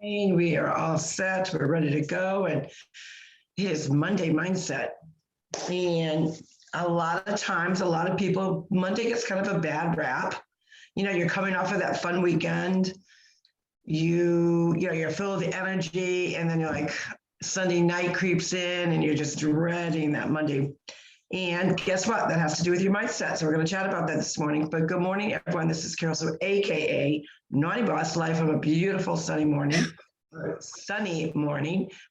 We are all set. We're ready to go. And it is Monday mindset. And a lot of times, a lot of people, Monday gets kind of a bad rap. You're coming off of that fun weekend. You're full of the energy, and then you're like, Sunday night creeps in and you're just dreading that Monday. And guess what? That has to do with your mindset. So we're going to chat about that this morning. But good morning, everyone. This is Carol, so AKA Naughty Boss Life of a beautiful sunny morning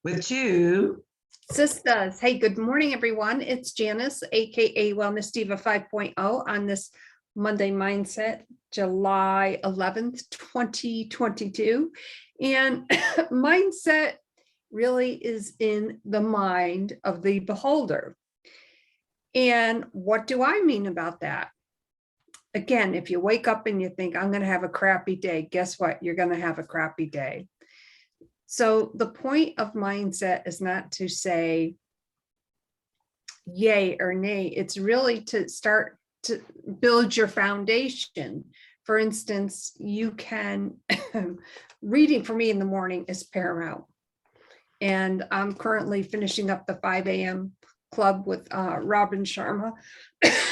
with two Sisters. Hey, good morning, everyone. It's Janice, aka Wellness Diva 5.0 on this Monday Mindset, July 11th, 2022. And mindset really is in the mind of the beholder. And what do I mean about that? Again, if you wake up and you think, I'm going to have a crappy day, guess what? You're going to have a crappy day. So the point of mindset is not to say yay or nay. It's really to start to build your foundation. For instance, you can, reading for me in the morning is paramount. And I'm currently finishing up the 5 a.m. club with Robin Sharma.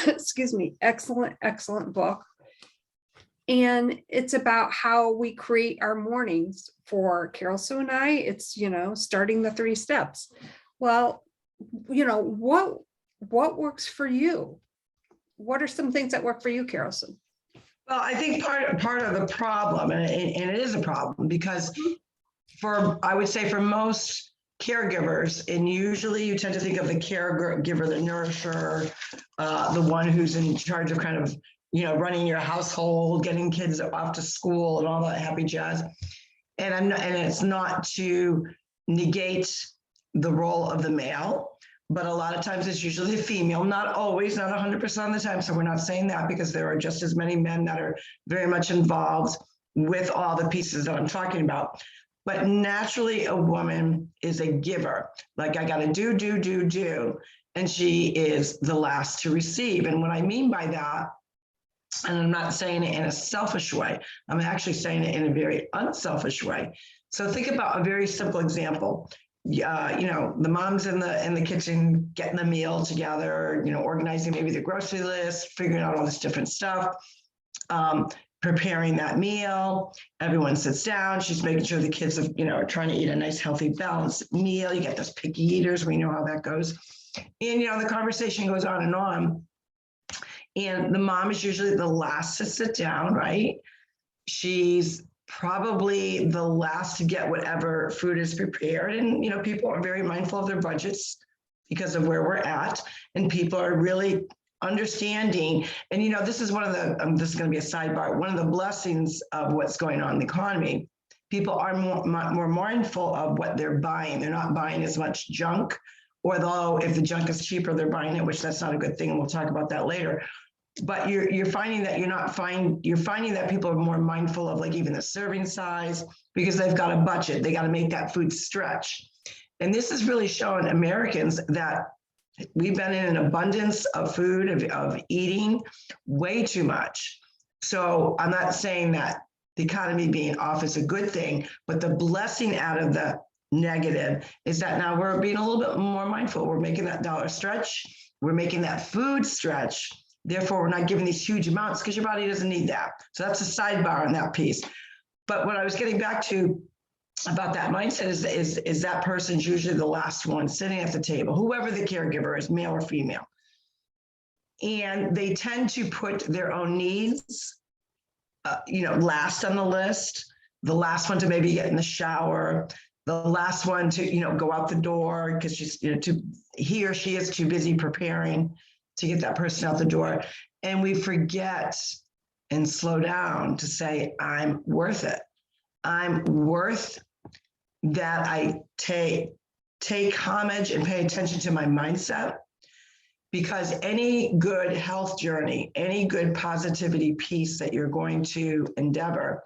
Excuse me. Excellent book. And it's about how we create our mornings. For Carol Sue and I, it's, starting the 3 steps. Well, what works for you? What are some things that work for you, Carol Sue? Well, I think part of the problem, and it is a problem, because I would say for most caregivers, and usually you tend to think of the caregiver, the nourisher, the one who's in charge of kind of, running your household, getting kids off to school and all that happy jazz. And it's not to negate the role of the male, but a lot of times it's usually the female, not always, not 100% of the time. So we're not saying that, because there are just as many men that are very much involved with all the pieces that I'm talking about. But naturally, a woman is a giver. Like, I got to do, and she is the last to receive. And what I mean by that, and I'm not saying it in a selfish way, I'm actually saying it in a very unselfish way. So think about a very simple example. The mom's in the kitchen getting the meal together, organizing maybe the grocery list, figuring out all this different stuff, preparing that meal. Everyone sits down. She's making sure the kids are trying to eat a nice, healthy, balanced meal. You get those picky eaters. We know how that goes. And, the conversation goes on and on. And the mom is usually the last to sit down, right? She's probably the last to get whatever food is prepared. And, people are very mindful of their budgets because of where we're at. And people are really understanding. And, this is one of the, this is going to be a sidebar, one of the blessings of what's going on in the economy. People are more mindful of what they're buying. They're not buying as much junk. Although if the junk is cheaper, they're buying it, which that's not a good thing. And we'll talk about that later. But you're finding that you're finding that people are more mindful of, like, even the serving size, because they've got a budget. They got to make that food stretch. And this is really showing Americans that we've been in an abundance of food, of eating way too much. So I'm not saying that the economy being off is a good thing, but the blessing out of the negative is that now we're being a little bit more mindful. We're making that dollar stretch. We're making that food stretch. Therefore, we're not giving these huge amounts, because your body doesn't need that. So that's a sidebar on that piece. But what I was getting back to about that mindset is that person's usually the last one sitting at the table, whoever the caregiver is, male or female. And they tend to put their own needs, last on the list, the last one to maybe get in the shower, the last one to, go out the door, because she's, he or she is too busy preparing to get that person out the door. And we forget and slow down to say, I'm worth it. I'm worth that I take homage and pay attention to my mindset, because any good health journey, any good positivity piece that you're going to endeavor,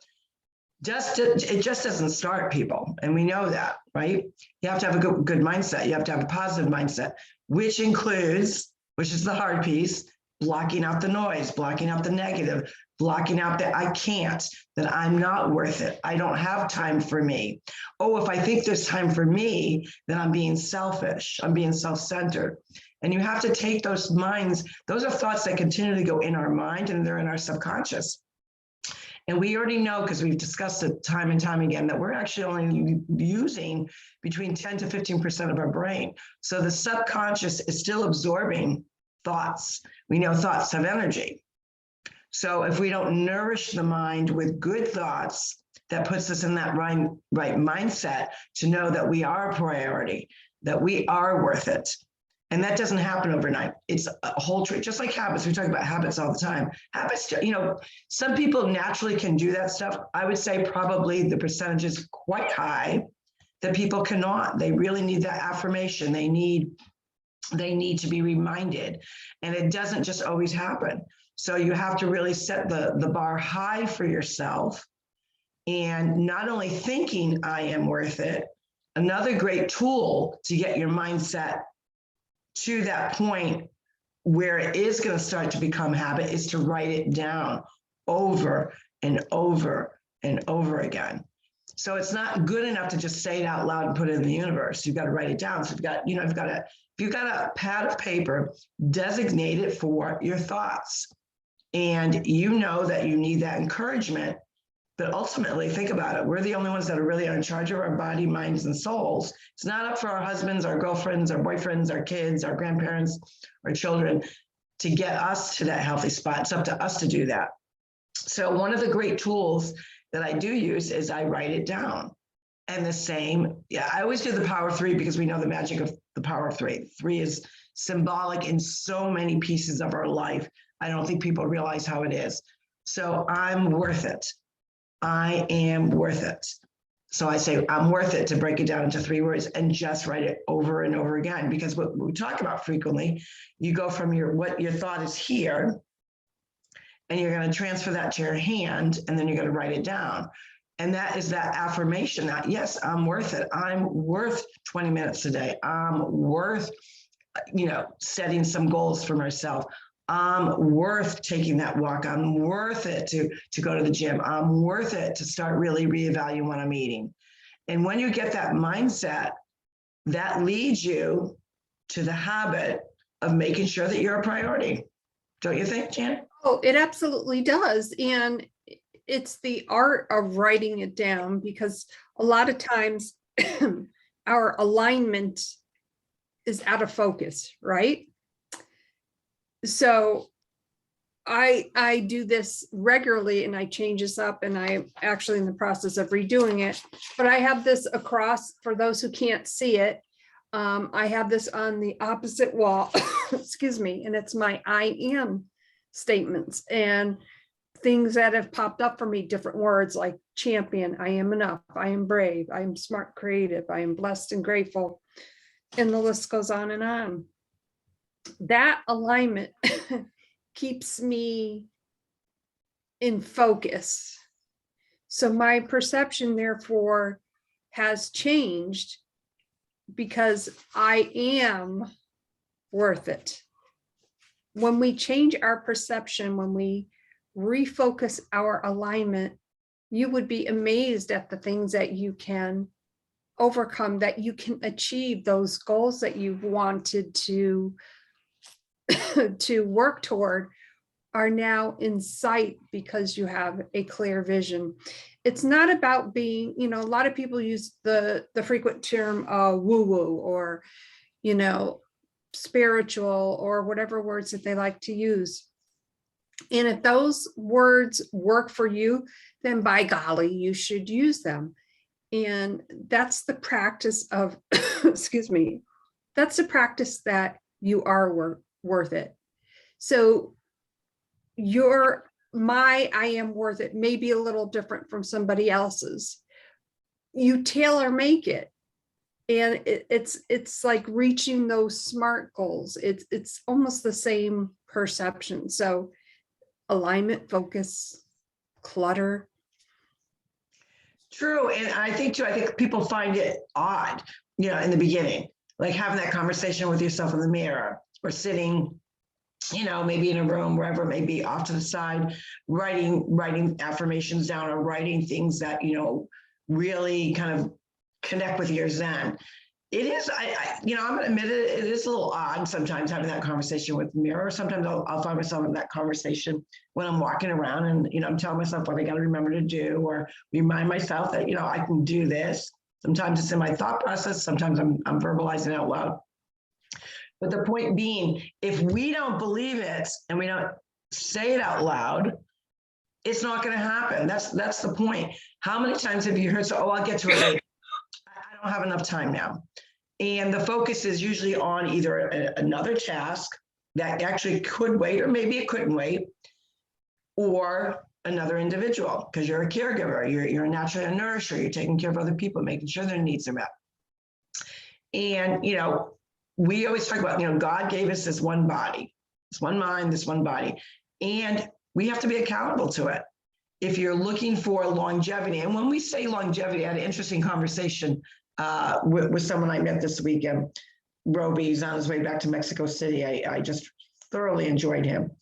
it just doesn't start, people. And we know that, right? You have to have a good mindset. You have to have a positive mindset, which is the hard piece, blocking out the noise, blocking out the negative, blocking out that I can't, that I'm not worth it. I don't have time for me. Oh, if I think there's time for me, then I'm being selfish. I'm being self-centered. And you have to take those minds, those are thoughts that continually go in our mind and they're in our subconscious. And we already know, because we've discussed it time and time again, that we're actually only using between 10 to 15% of our brain. So the subconscious is still absorbing thoughts. We know thoughts have energy. So if we don't nourish the mind with good thoughts, that puts us in that right mindset to know that we are a priority, that we are worth it. And that doesn't happen overnight. It's a whole tree, just like habits. We talk about habits all the time. Habits, some people naturally can do that stuff. I would say probably the percentage is quite high that people cannot. They really need that affirmation. They need to be reminded. And it doesn't just always happen. So you have to really set the bar high for yourself. And not only thinking I am worth it, another great tool to get your mindset to that point where it is going to start to become habit is to write it down over and over and over again. So it's not good enough to just say it out loud and put it in the universe. You've got to write it down. So if you've got a pad of paper, designate it for your thoughts. And you know that you need that encouragement. But ultimately, think about it. We're the only ones that are really in charge of our body, minds, and souls. It's not up for our husbands, our girlfriends, our boyfriends, our kids, our grandparents, our children to get us to that healthy spot. It's up to us to do that. So one of the great tools that I do use is I write it down. And the same, I always do the power of 3 because we know the magic of the power of 3. 3 is symbolic in so many pieces of our life. I don't think people realize how it is. So I'm worth it. I am worth it. So I say, I'm worth it, to break it down into 3 words and just write it over and over again. Because what we talk about frequently, you go from what your thought is here, and you're going to transfer that to your hand, and then you're going to write it down. And that is that affirmation that, yes, I'm worth it. I'm worth 20 minutes a day. I'm worth, setting some goals for myself. I'm worth taking that walk. I'm worth it to go to the gym. I'm worth it to start really reevaluating what I'm eating. And when you get that mindset, that leads you to the habit of making sure that you're a priority. Don't you think, Jan? Oh, it absolutely does. And it's the art of writing it down, because a lot of times our alignment is out of focus, right? So I do this regularly, and I change this up, and I'm actually in the process of redoing it, but I have this across, for those who can't see it. I have this on the opposite wall, excuse me, and it's my I am statements and things that have popped up for me, different words like champion, I am enough, I am brave, I am smart, creative, I am blessed and grateful. And the list goes on and on. That alignment keeps me in focus. So my perception, therefore, has changed because I am worth it. When we change our perception, when we refocus our alignment, you would be amazed at the things that you can overcome, that you can achieve, those goals that you've wanted to work toward are now in sight because you have a clear vision. It's not about being, a lot of people use the frequent term woo-woo or, spiritual, or whatever words that they like to use. And if those words work for you, then by golly, you should use them. And that's the practice of, excuse me, that's the practice that you are worth it. So my I am worth it may be a little different from somebody else's. You tailor make it. And it's like reaching those SMART goals. It's almost the same perception. So alignment, focus, clutter. True. And I think people find it odd, in the beginning, like having that conversation with yourself in the mirror or sitting maybe in a room, wherever it may be, off to the side, writing affirmations down, or writing things that, really kind of connect with your Zen. It is, I'm gonna admit it, it is a little odd sometimes having that conversation with the mirror. Sometimes I'll find myself in that conversation when I'm walking around and, I'm telling myself what I got to remember to do, or remind myself that, I can do this. Sometimes it's in my thought process. Sometimes I'm verbalizing out loud. But the point being, if we don't believe it and we don't say it out loud, it's not going to happen. That's the point. How many times have you heard, I'll get to it later. I don't have enough time now. And the focus is usually on either another task that actually could wait, or maybe it couldn't wait, or another individual, because you're a caregiver, you're naturally a nourisher, you're taking care of other people, making sure their needs are met. And, we always talk about, God gave us this one body, this one mind, this one body, and we have to be accountable to it. If you're looking for longevity, and when we say longevity, I had an interesting conversation with someone I met this weekend. Roby's on his way back to Mexico City. I just thoroughly enjoyed him.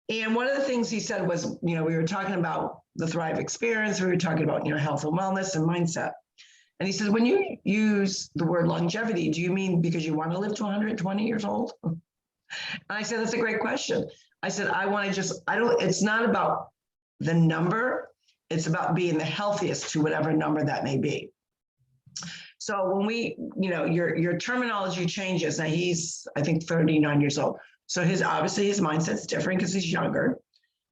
And one of the things he said was, we were talking about the Thrive experience. We were talking about, health and wellness and mindset. And he says, when you use the word longevity, do you mean because you want to live to 120 years old? And I said, that's a great question. I said, it's not about the number, it's about being the healthiest to whatever number that may be. So when your terminology changes. Now he's, I think, 39 years old. So obviously his mindset's different because he's younger,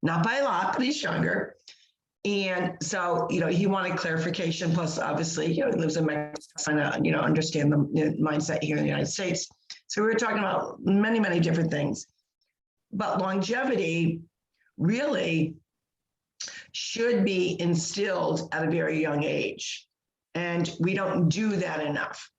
not by a lot, but he's younger. And so, he wanted clarification. Plus, obviously, he lives in Mexico, trying to, understand the mindset here in the United States. So we were talking about many, many different things. But longevity really should be instilled at a very young age. And we don't do that enough.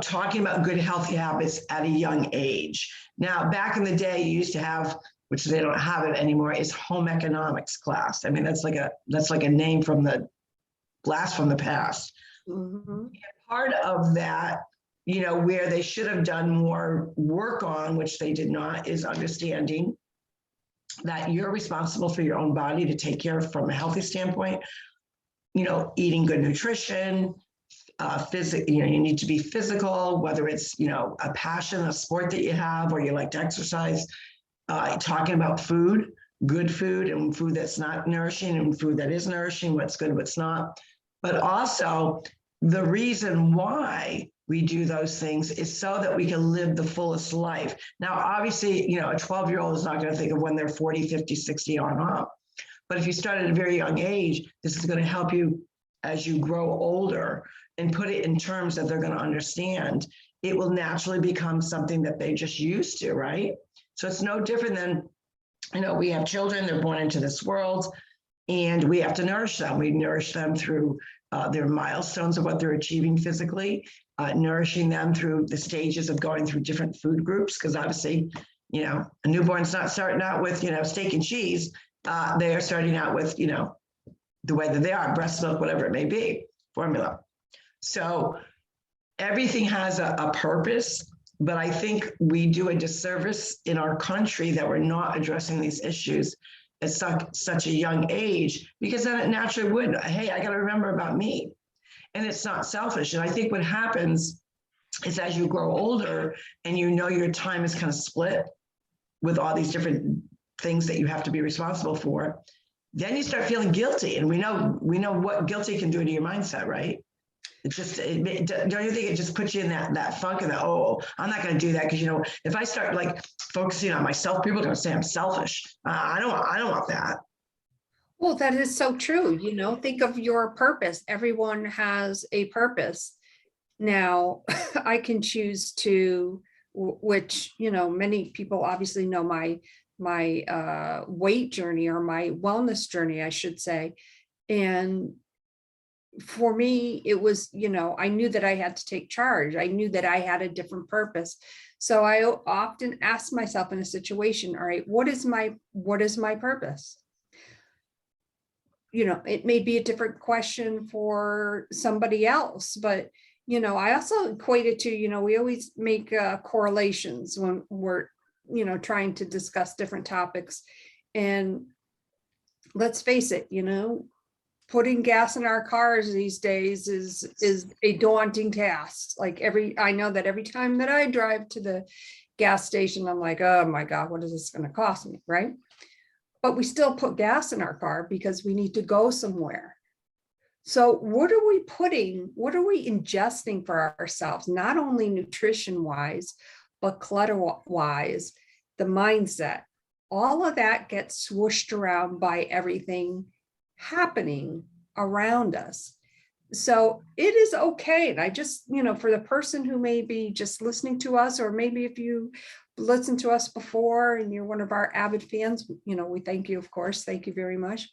Talking about good, healthy habits at a young age. Now, back in the day, you used to have, which they don't have it anymore, is home economics class. I mean, that's like a name from the blast from the past. Mm-hmm. Part of that, where they should have done more work on, which they did not, is understanding that you're responsible for your own body to take care of from a healthy standpoint. Eating good nutrition, you need to be physical, whether it's, a passion, a sport that you have, or you like to exercise. Talking about food, good food and food that's not nourishing and food that is nourishing, what's good, what's not. But also the reason why we do those things is so that we can live the fullest life. Now, obviously, a 12-year-old is not going to think of when they're 40, 50, 60 on up. But if you start at a very young age, this is going to help you as you grow older and put it in terms that they're going to understand. It will naturally become something that they just used to, right? So it's no different than, we have children, they're born into this world, and we have to nourish them. We nourish them through their milestones of what they're achieving physically, nourishing them through the stages of going through different food groups, because obviously, a newborn's not starting out with, steak and cheese. They are starting out with, the way that they are, breast milk, whatever it may be, formula. So everything has a purpose. But I think we do a disservice in our country that we're not addressing these issues at such a young age, because then it naturally would, hey, I got to remember about me. And it's not selfish. And I think what happens is as you grow older and your time is kind of split with all these different things that you have to be responsible for, then you start feeling guilty. And we know what guilty can do to your mindset, right? Don't you think it just puts you in that funk and I'm not going to do that because, if I start like focusing on myself, people are going to say I'm selfish. I don't want that. Well, that is so true. Think of your purpose. Everyone has a purpose. Now, I can choose to, which, many people obviously know my weight journey, or my wellness journey, I should say. And for me, it was, I knew that I had to take charge. I knew that I had a different purpose. So I often ask myself in a situation, all right, what is my purpose? It may be a different question for somebody else, but, I also equate it to, we always make correlations when trying to discuss different topics. And let's face it, putting gas in our cars these days is a daunting task. Like I know that every time that I drive to the gas station, I'm like, oh my God, what is this going to cost me? Right. But we still put gas in our car because we need to go somewhere. So what are we ingesting for ourselves, not only nutrition wise, but clutter wise, the mindset, all of that gets swooshed around by everything happening around us. So it is okay. And I just, for the person who may be just listening to us, or maybe if you listened to us before and you're one of our avid fans, we thank you, of course. Thank you very much.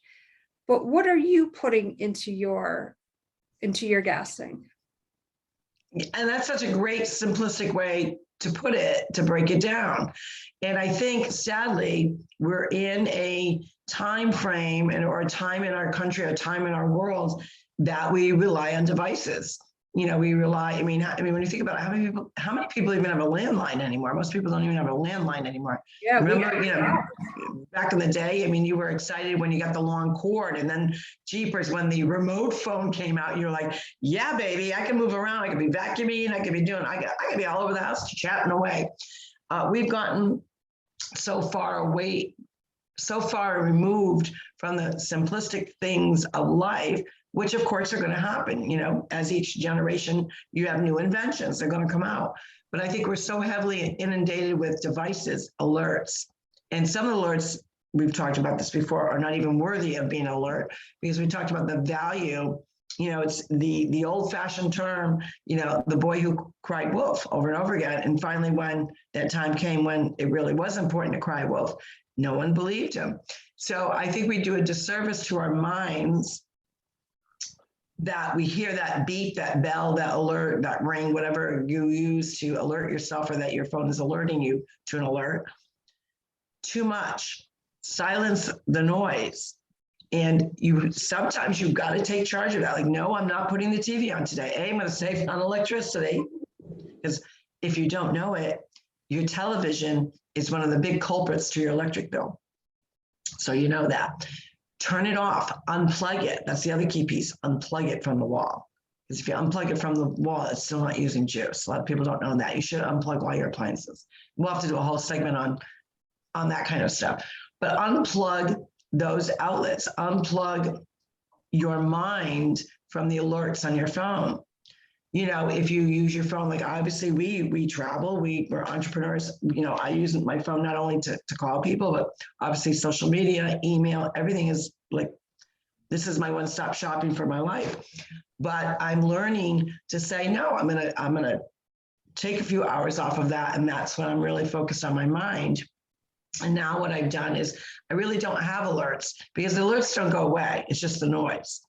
But what are you putting into your gas tank? And that's such a great simplistic way to put it, to break it down. And I think sadly, we're in a time frame or a time in our country, a time in our world that we rely on devices. We rely, I mean, when you think about it, how many people even have a landline anymore? Most people don't even have a landline anymore. Yeah. Remember, back in the day, you were excited when you got the long cord, and then jeepers, when the remote phone came out, you're like, yeah, baby, I can move around. I can be vacuuming. I can be all over the house chatting away. We've gotten so far away, so far removed from the simplistic things of life, which of course are going to happen. As each generation, you have new inventions, they're going to come out. But I think we're so heavily inundated with devices, alerts, and some alerts, we've talked about this before, are not even worthy of being alert, because we talked about the value. It's the old-fashioned term, the boy who cried wolf over and over again. And finally, when that time came when it really was important to cry wolf, no one believed him. So I think we do a disservice to our minds that we hear that beep, that bell, that alert, that ring, whatever you use to alert yourself, or that your phone is alerting you to an alert. Too much. Silence the noise. And sometimes you've got to take charge of that. Like, no, I'm not putting the TV on today. I'm going to save on electricity. Because if you don't know it, your television is one of the big culprits to your electric bill. So you know that. Turn it off, unplug it. That's the other key piece, unplug it from the wall. Because if you unplug it from the wall, it's still not using juice. A lot of people don't know that. You should unplug all your appliances. We'll have to do a whole segment on that kind of stuff. But unplug those outlets, unplug your mind from the alerts on your phone. If you use your phone, like obviously we travel, we're entrepreneurs, I use my phone not only to call people, but obviously social media, email, everything is like, this is my one-stop shopping for my life. But I'm learning to say, no, I'm gonna take a few hours off of that. And that's when I'm really focused on my mind. And now what I've done is I really don't have alerts, because the alerts don't go away. It's just the noise.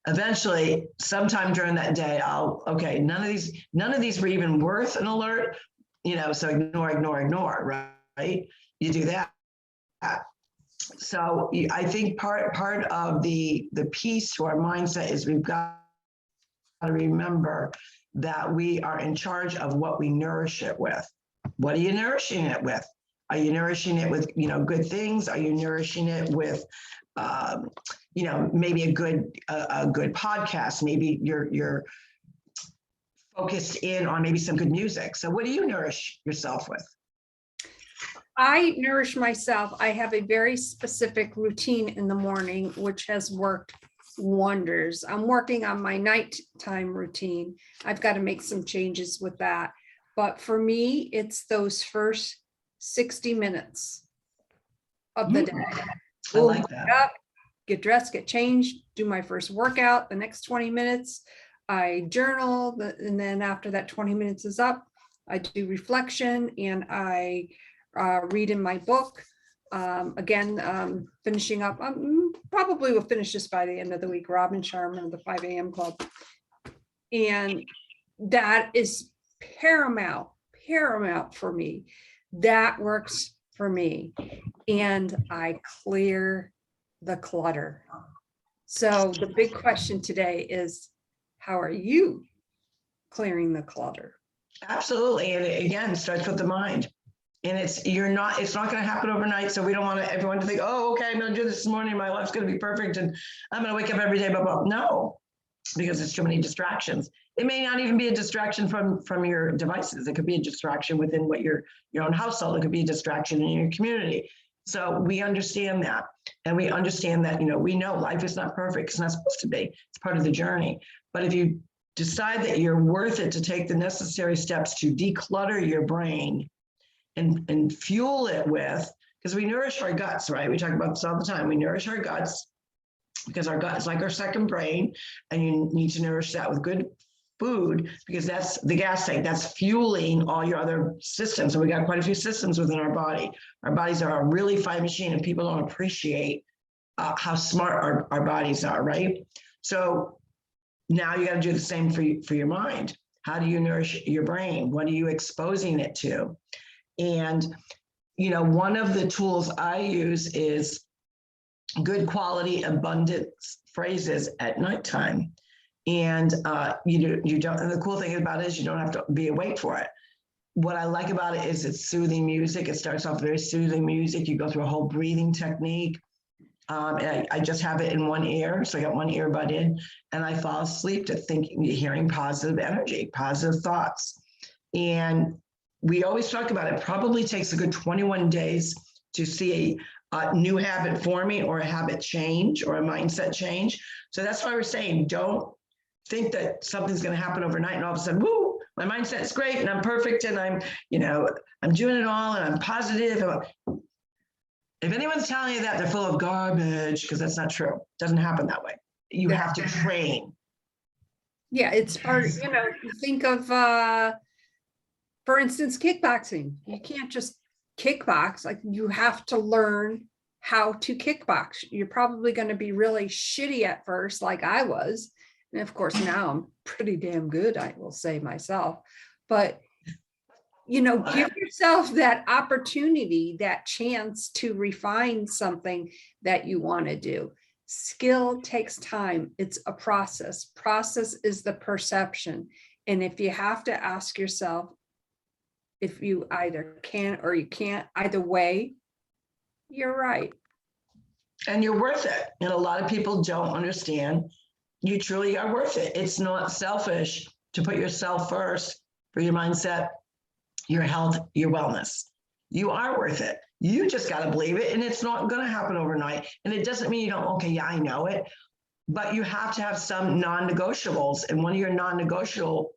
Eventually, sometime during that day, none of these were even worth an alert, so ignore, right? You do that. So I think part of the piece to our mindset is we've got to remember that we are in charge of what we nourish it with. What are you nourishing it with? Are you nourishing it with, good things? Are you nourishing it with, maybe a good podcast? Maybe you're focused in on maybe some good music. So what do you nourish yourself with? I nourish myself. I have a very specific routine in the morning, which has worked wonders. I'm working on my nighttime routine. I've got to make some changes with that. But for me, it's those first 60 minutes of the day. I like that. Up, get dressed, get changed, do my first workout. The next 20 minutes, I journal. And then after that 20 minutes is up, I do reflection and I read in my book. Finishing up, probably will finish this by the end of the week, Robin Sharma, the 5 a.m. Club. And that is paramount for me. That works for me. And I clear the clutter. So the big question today is, how are you clearing the clutter? Absolutely. And again, starts with the mind. And it's not going to happen overnight. So we don't want everyone to think, oh, okay, I'm going to do this morning. My life's going to be perfect. And I'm going to wake up every day, blah, blah. No, because there's too many distractions. It may not even be a distraction from your devices. It could be a distraction within your own household. It could be a distraction in your community. So we understand that. And we understand that, we know life is not perfect. It's not supposed to be. It's part of the journey. But if you decide that you're worth it to take the necessary steps to declutter your brain and fuel it with, because we nourish our guts, right? We talk about this all the time. We nourish our guts because our gut is like our second brain, and you need to nourish that with good food, because that's the gas tank that's fueling all your other systems. And we got quite a few systems within our body. Our bodies are a really fine machine, and people don't appreciate how smart our bodies are, right? So now you got to do the same for your mind. How do you nourish your brain? What are you exposing it to? And, one of the tools I use is good quality abundance phrases at nighttime. And you don't, and the cool thing about it is you don't have to be awake for it. What I like about it is it's soothing music. It starts off very soothing music. You go through a whole breathing technique. And I just have it in one ear. So I got one earbud in, and I fall asleep to hearing positive energy, positive thoughts. And we always talk about it probably takes a good 21 days to see a new habit forming or a habit change or a mindset change. So that's why we're saying, don't think that something's going to happen overnight and all of a sudden, woo, my mindset's great and I'm perfect and I'm doing it all and I'm positive. If anyone's telling you that, they're full of garbage, because that's not true. It doesn't happen that way. You have to train. Yeah, it's part, you think of, for instance, kickboxing. You can't just kickbox. Like, you have to learn how to kickbox. You're probably going to be really shitty at first, like I was. And of course, now I'm pretty damn good, I will say myself. But give yourself that opportunity, that chance to refine something that you want to do. Skill takes time. It's a process. Process is the perception. And if you have to ask yourself if you either can or you can't, either way, you're right. And you're worth it. And a lot of people don't understand you truly are worth it. It's not selfish to put yourself first for your mindset, your health, your wellness. You are worth it. You just got to believe it. And it's not going to happen overnight. And it doesn't mean you don't, okay, yeah, I know it. But you have to have some non-negotiables. And one of your non-negotiables,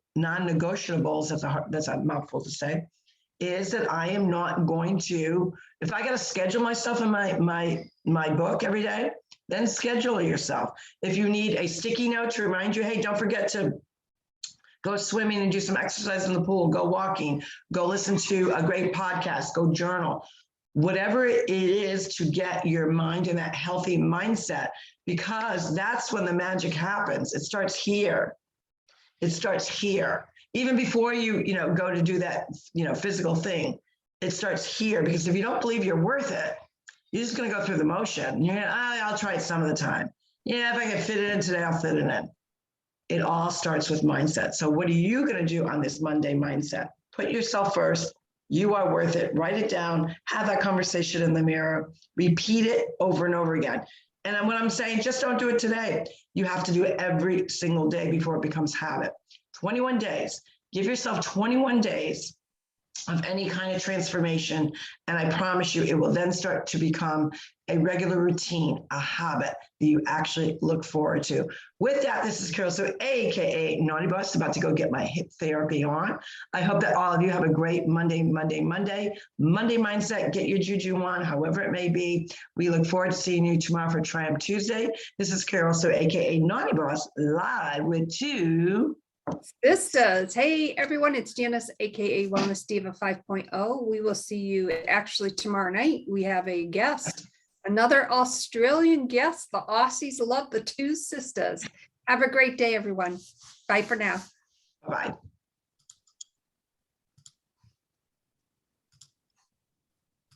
that's a mouthful to say, is that I am not going to, if I got to schedule myself in my book every day, then schedule yourself. If you need a sticky note to remind you, hey, don't forget to go swimming and do some exercise in the pool, go walking, go listen to a great podcast, go journal, whatever it is to get your mind in that healthy mindset, because that's when the magic happens. It starts here. It starts here. Even before you go to do that, physical thing, it starts here, because if you don't believe you're worth it, you're just going to go through the motion. I'll try it some of the time. Yeah, if I can fit it in today, I'll fit it in. It all starts with mindset. So what are you going to do on this Monday mindset? Put yourself first. You are worth it. Write it down. Have that conversation in the mirror. Repeat it over and over again. And what I'm saying, just don't do it today. You have to do it every single day before it becomes habit. 21 days. Give yourself 21 days of any kind of transformation. And I promise you, it will then start to become a regular routine, a habit that you actually look forward to. With that, this is Carol, so AKA Naughty Boss, about to go get my hip therapy on. I hope that all of you have a great Monday mindset. Get your juju on, however it may be. We look forward to seeing you tomorrow for Triumph Tuesday. This is Carol, so AKA Naughty Boss, live with TwoSistas. Hey everyone, it's Janice, aka Wellness Diva 5.0. We will see you actually tomorrow night. We have a guest, another Australian guest. The Aussies love the TwoSistas. Have a great day, everyone. Bye for now. Bye.